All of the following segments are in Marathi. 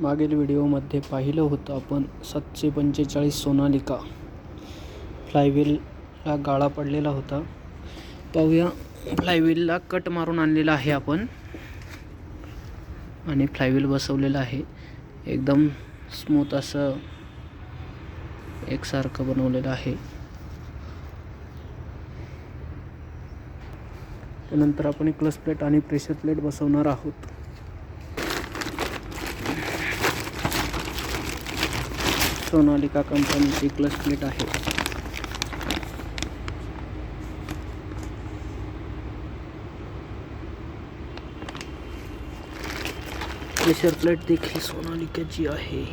मागील व्हिडिओमध्ये पाहिलं होतं आपण 745 सोनालिका फ्लायव्हीलला गाळा पडलेला होता. पाहूया, फ्लायव्हीलला कट मारून आणलेला आहे आपण आणि फ्लायव्हील बसवलेला आहे. एकदम स्मूथ असं एकसारखं बनवलेलं आहे. त्यानंतर आपण क्लच प्लेट आणि प्रेशर प्लेट बसवणार आहोत. सोनालिका कंपनीची क्लच प्लेट आहे. प्रेशर प्लेट देखील सोनालिकाची आहे.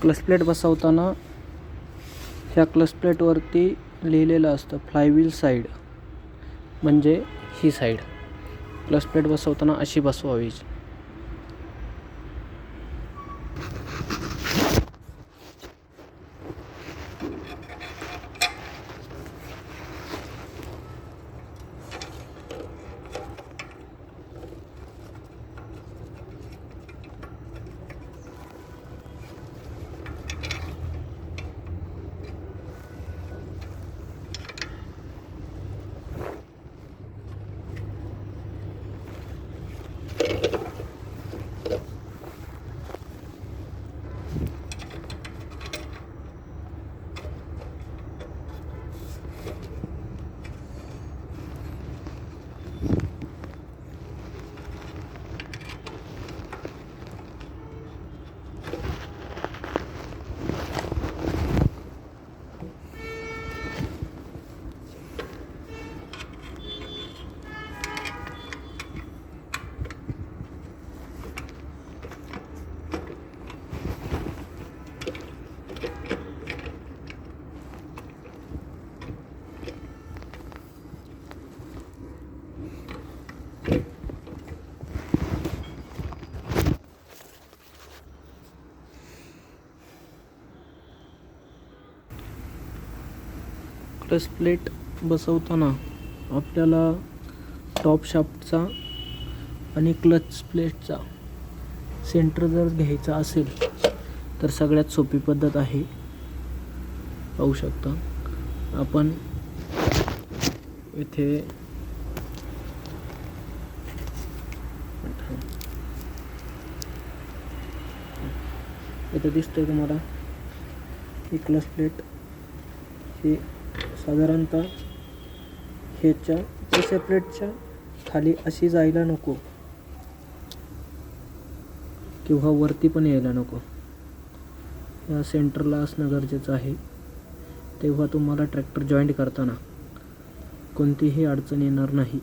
क्लच प्लेट बसवताना ह्या क्लच प्लेटवरती लिहिलेलं असतं फ्लायव्हील साईड, म्हणजे ही साईड क्लच प्लेट बसवताना अशी बसवावी. क्लच प्लेट बसवताना आपल्याला टॉप शाफ्टचा आणि क्लच प्लेटचा सेंटर जर घ्यायचा असेल तर सगळ्यात सोपी पद्धत आहे. पाहू शकता आपण इथे दिसतंय तुम्हाला ही क्लच प्लेट ही साधारणतः ह्याच्या प्रेशर प्लेटच्या खाली अशी जायला नको किंवा वरती पण यायला नको. या सेंटरला असणं गरजेचं आहे. तेव्हा तुम्हाला ट्रॅक्टर जॉईंट करताना कोणतीही अडचण येणार नाही.